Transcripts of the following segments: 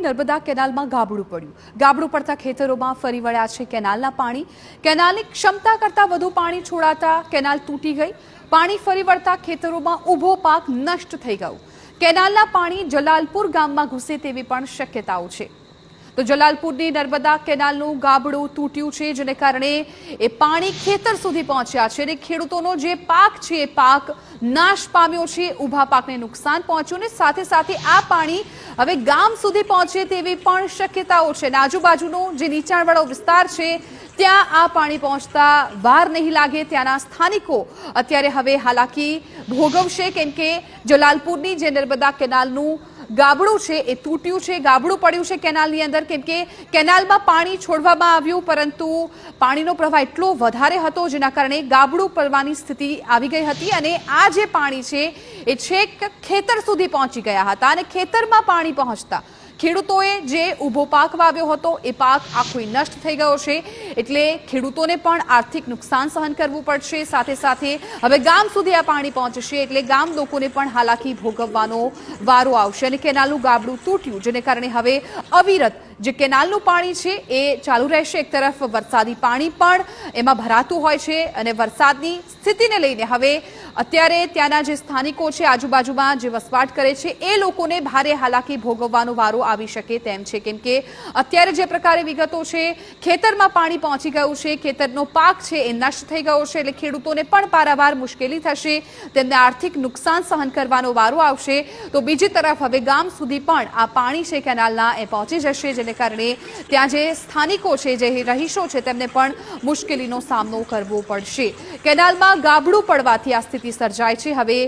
નર્મદા કેનાલમાં ગાબડું પડ્યું. ગાબડું પડતા ખેતરોમાં ફરી વળ્યા છે કેનાલના પાણી. કેનાલની ક્ષમતા કરતાં વધુ પાણી છોડાતા કેનાલ તૂટી ગઈ. પાણી ફરી વળતા ખેતરોમાં ઊભો પાક નષ્ટ થઈ ગયો. કેનાલના પાણી જલાલપુર ગામમાં ઘૂસે તેવી પણ શક્યતાઓ છે. તો જલાલપુરની નર્મદા કેનાલનું ગાબડું તૂટ્યું છે, જેને કારણે એ પાણી ખેતર સુધી પહોંચ્યા છે અને ખેડૂતોનો જે પાક છે એ પાક નાશ પામ્યો છે. ઊભા પાકને નુકસાન પહોંચ્યું ને સાથે સાથે આ પાણી હવે ગામ સુધી પહોંચે તેવી પણ શક્યતાઓ છે. આજુબાજુનો જે નીચાણવાળો વિસ્તાર છે ત્યાં આ પાણી પહોંચતા વાર નહીં લાગે. ત્યાંના સ્થાનિકો અત્યારે હવે હાલાકી ભોગવશે, કેમ કે જલાલપુરની જે નર્મદા કેનાલનું ગાબડું છે એ તૂટ્યું છે, ગાબડું પડ્યું છે કેનાલની અંદર, કેમ કે કેનાલમાં પાણી છોડવામાં આવ્યું પરંતુ પાણીનો પ્રવાહ એટલો વધારે હતો જેના કારણે ગાબડું પડવાની સ્થિતિ આવી ગઈ હતી અને આ જે પાણી છે એ છેક ખેતર સુધી પહોંચી ગયા હતા અને ખેતરમાં પાણી પહોંચતા ખેડૂતોએ જે ઊભો પાક વાવ્યો હતો એ પાક આખો નષ્ટ થઈ ગયો છે. એટલે ખેડૂતોને પણ આર્થિક નુકસાન સહન કરવું પડશે. સાથે સાથે હવે ગામ સુધી આ પાણી પહોંચશે એટલે ગામ લોકોને પણ હાલાકી ભોગવવાનો વારો આવશે અને કેનાલનું ગાબડું તૂટ્યું જેને કારણે હવે અવિરત જે કેનાલનું પાણી છે એ ચાલુ રહેશે. એક તરફ વરસાદી પાણી પણ એમાં ભરાતું હોય છે અને વરસાદની સ્થિતિને લઈને હવે અત્યારે ત્યાંના જે સ્થાનિકો છે, આજુબાજુમાં જે વસવાટ કરે છે એ લોકોને ભારે હાલાકી ભોગવવાનો વારો આવી શકે તેમ છે, કેમ કે અત્યારે જે પ્રકારે વિગતો છે ખેતરમાં પાણી પહોંચી ગયું છે, ખેતરનો પાક છે એ નષ્ટ થઈ ગયો છે એટલે ખેડૂતોને પણ પારાવાર મુશ્કેલી થશે, તેમને આર્થિક નુકસાન સહન કરવાનો વારો આવશે. તો બીજી તરફ હવે ગામ સુધી પણ આ પાણી છે કેનાલના એ પહોંચી જશે જેને કારણે ત્યાં જે સ્થાનિકો છે, જે રહીશો છે તેમને પણ મુશ્કેલીનો સામનો કરવો પડશે. કેનાલમાં ગાબડું પડવાથી આ સ્થિતિ સર્જાય છે. હવે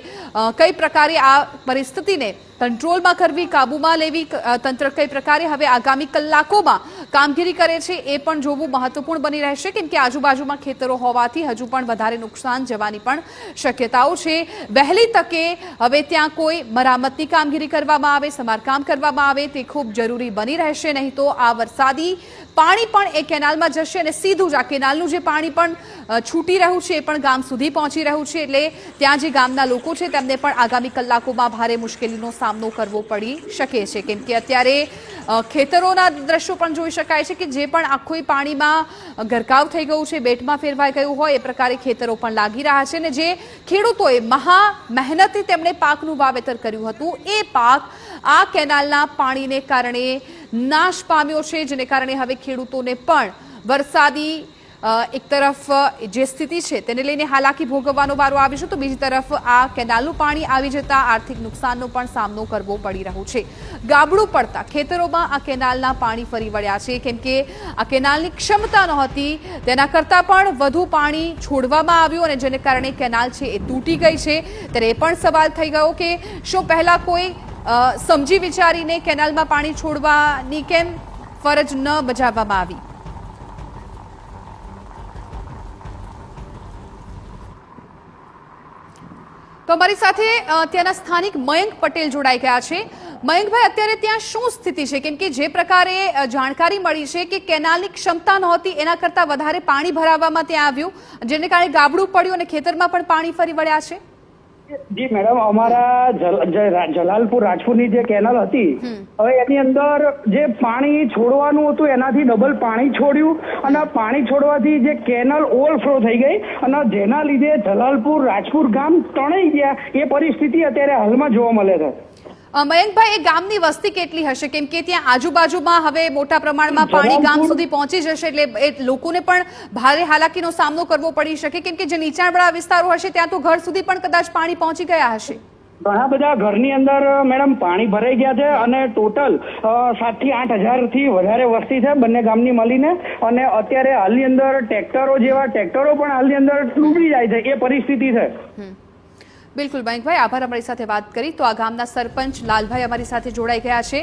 કઈ પ્રકારે આ પરિસ્થિતિને કંટ્રોલમાં કરવી, કાબૂમાં લેવી, તંત્ર કઈ પ્રકારે હવે આગામી કલાકોમાં કામગીરી કરે છે એ પણ જોવું મહત્વપૂર્ણ બની રહેશે, કેમ કે આજુબાજુમાં ખેતરો હોવાથી હજુ પણ વધારે નુકસાન જવાની પણ શક્યતાઓ છે. વહેલી તકે હવે ત્યાં કોઈ મરામતની કામગીરી કરવામાં આવે, સમારકામ કરવામાં આવે તે ખૂબ જરૂરી બની રહેશે. નહીં તો આ વરસાદી પાણી પણ એ કેનાલમાં જશે અને સીધું જ આ કેનાલનું જે પાણી પણ છૂટી રહ્યું છે એ પણ ગામ સુધી પહોંચી રહ્યું છે એટલે ત્યાં જે ગામના લોકો છે તેમને પણ આગામી કલાકોમાં ભારે મુશ્કેલીનો સામનો કરવો પડી શકે છે, કેમ કે અત્યારે ખેતરોના દ્રશ્યો પણ જોઈ શકાય છે કે જે પણ આખું પાણીમાં ગરકાવ થઈ ગયું છે, બેટમાં ફેરવાઈ ગયું હોય એ પ્રકારે ખેતરો પણ લાગી રહ્યા છે અને જે ખેડૂતોએ મહા મહેનતથી તેમણે પાકનું વાવેતર કર્યું હતું એ પાક આ કેનાલના પાણીને કારણે નાશ પામ્યો છે, જેને કારણે હવે ખેડૂતોને પણ વરસાદી એક તરફ જે સ્થિતિ છે તેને લઈને હાલાકી ભોગવવાનો વારો આવે છે તો બીજી તરફ આ કેનાલનું પાણી આવી જતા આર્થિક નુકસાનનો પણ સામનો કરવો પડી રહ્યો છે. ગાબડું પડતા ખેતરોમાં આ કેનાલના પાણી ફરી વળ્યા છે, કેમ કે આ કેનાલની ક્ષમતા નહોતી, તેના કરતાં પણ વધુ પાણી છોડવામાં આવ્યું અને જેને કારણે કેનાલ છે એ તૂટી ગઈ છે. ત્યારે એ પણ સવાલ થઈ ગયો કે શું પહેલા કોઈ સમજી વિચારીને કેનાલમાં પાણી છોડવાની કેમ ફરજ ન બજાવવામાં આવી? તો અમારી સાથે ત્યાંના સ્થાનિક મયંક પટેલ જોડાઈ ગયા છે. મયંકભાઈ, અત્યારે ત્યાં શું સ્થિતિ છે? કેમ કે જે પ્રકારે જાણકારી મળી છે કે કેનાલની ક્ષમતા નહોતી, એના કરતાં વધારે પાણી ભરાવવામાં ત્યાં આવ્યું જેને કારણે ગાબડું પડ્યું અને ખેતરમાં પણ પાણી ફરી વળ્યા છે. જી મેડમ, અમારા જલાલપુર રાજપુરની જે કેનાલ હતી હવે એની અંદર જે પાણી છોડવાનું હતું એનાથી ડબલ પાણી છોડ્યું અને પાણી છોડવાથી જે કેનાલ ઓવરફ્લો થઈ ગઈ અને જેના લીધે જલાલપુર રાજપુર ગામ તણાઈ ગયા એ પરિસ્થિતિ અત્યારે હાલમાં જોવા મળે છે. મયંકભાઈ, એ ગામની વસ્તી કેટલી હશે? કેમ કે ત્યાં આજુબાજુમાં હવે મોટા પ્રમાણમાં પાણી ગામ સુધી પહોંચી જશે એટલે એ લોકોને પણ ભારે હાલાકીનો સામનો કરવો પડી શકે, કેમ કે જે નીચાણવાળા વિસ્તારો હશે ત્યાં તો ઘર સુધી પણ કદાચ પાણી પહોંચી ગયા હશે. ઘણા બધા ઘરની અંદર મેડમ પાણી ભરાઈ ગયા છે અને ટોટલ 7,000 થી 8,000 થી વધારે વસ્તી છે બંને ગામની મળીને અને અત્યારે હાલની અંદર ટ્રેક્ટરો પણ હાલની અંદર ડૂબી જાય છે એ પરિસ્થિતિ છે. બિલકુલ મયંકભાઈ, આભાર અમારી સાથે વાત કરી. તો આ ગામના સરપંચ લાલભાઈ અમારી સાથે જોડાઈ ગયા છે.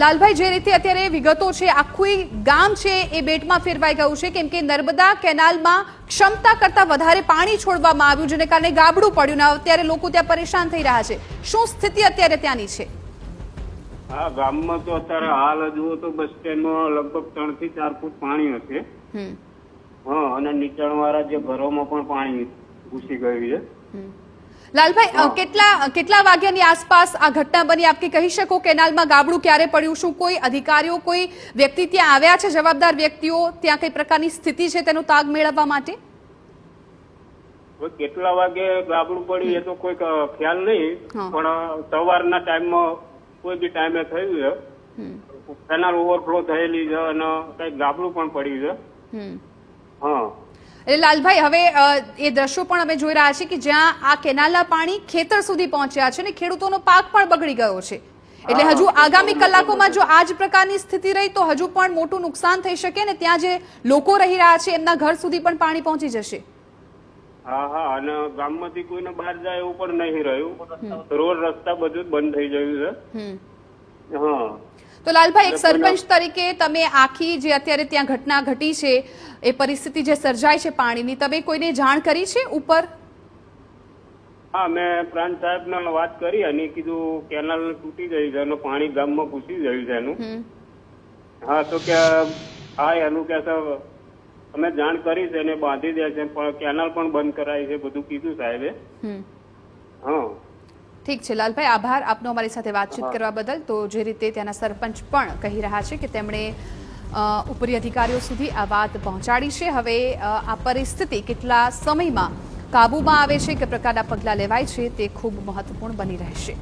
લાલભાઈ, જે રીતે અત્યારે વિગતો છે આખું ગામ છે એ બેટમાં ફેરવાઈ ગયું છે, કેમ કે નર્મદા કેનાલમાં ક્ષમતા કરતાં વધારે પાણી છોડવામાં આવ્યું જેને કારણે ગાબડું પડ્યું ને અત્યારે લોકો ત્યાં પરેશાન થઈ રહ્યા છે. શું સ્થિતિ અત્યારે ત્યાંની છે? હા, ગામમાં તો અત્યારે હાલ જુઓ તો બસ સ્ટેન્ડમાં લગભગ 3 થી 4 ફૂટ પાણી હશે. અને નીચાણવાળા જે ઘરોમાં પણ પાણી ઘૂસી ગયું છે. લાલભાઈ કેટલા વાગ્યાની આસપાસ આ ઘટના બની? આપ કહી શકો કેનાલમાં ગાબડું ક્યારે પડ્યું? શું કોઈ અધિકારીઓ, કોઈ વ્યક્તિ ત્યાં આવ્યા છે, જવાબદાર વ્યક્તિઓ ત્યાં કઈ પ્રકારની સ્થિતિ છે તેનો તાગ મેળવવા માટે? કેટલા વાગે ગાબડું પડ્યું એ તો કોઈ ખ્યાલ નહીં, પણ સવારના ટાઈમમાં કોઈ બી ટાઈમે થયું છે. કેનાલ ઓવરફ્લો થયેલી છે અને કઈક ગાબડું પણ પડ્યું છે. હા, એટલે લાલભાઈ, હવે એ દ્રશ્યો પણ અમે જોઈ રહ્યા છીએ કે જ્યાં આ કેનાલના પાણી ખેતર સુધી પહોંચ્યા છે અને ખેડૂતોનો પાક પણ બગડી ગયો છે. એટલે હજુ આગામી કલાકોમાં જો આ જ પ્રકારની સ્થિતિ રહી તો હજુ પણ મોટું નુકસાન થઈ શકે ને ત્યાં જે લોકો રહી રહ્યા છે એમના ઘર સુધી પણ પાણી પહોંચી જશે. હા, અને ગામમાંથી કોઈને બહાર જાય એવું પણ નહીં રહ્યું. રોડ રસ્તા બધું જ બંધ થઈ ગયું છે. હા, તો લાલભાઈ, એક સરપંચ તરીકે તમે આખી જે અત્યારે ત્યાં ઘટના ઘટી છે એ પરિસ્થિતિ જે સર્જાય છે પાણીની, તમે કોઈને જાણ કરી છે ઉપર? હા, મેં પ્રાંત સાહેબને વાત કરી અને કીધું કેનાલ તૂટી ગઈ છે અને પાણી ગામમાં ઘૂસી ગયું છે એનું. હા, તો કે હા એનું કે અમે જાણ કરી છે એને બાંધી દે છે, પણ કેનાલ પણ બંધ કરાવી છે, બધું કીધું સાહેબે. હા, ઠીક છે લાલભાઈ, આભાર આપનો અમારી સાથે વાતચીત કરવા બદલ. તો જે રીતે ત્યાંના સરપંચ પણ કહી રહ્યા છે કે તેમણે ઉપરી અધિકારીઓ સુધી આ વાત પહોંચાડી છે. હવે આ પરિસ્થિતિ કેટલા સમયમાં કાબૂમાં આવે છે, કે પ્રકારના પગલાં લેવાય છે તે ખૂબ મહત્વપૂર્ણ બની રહેશે.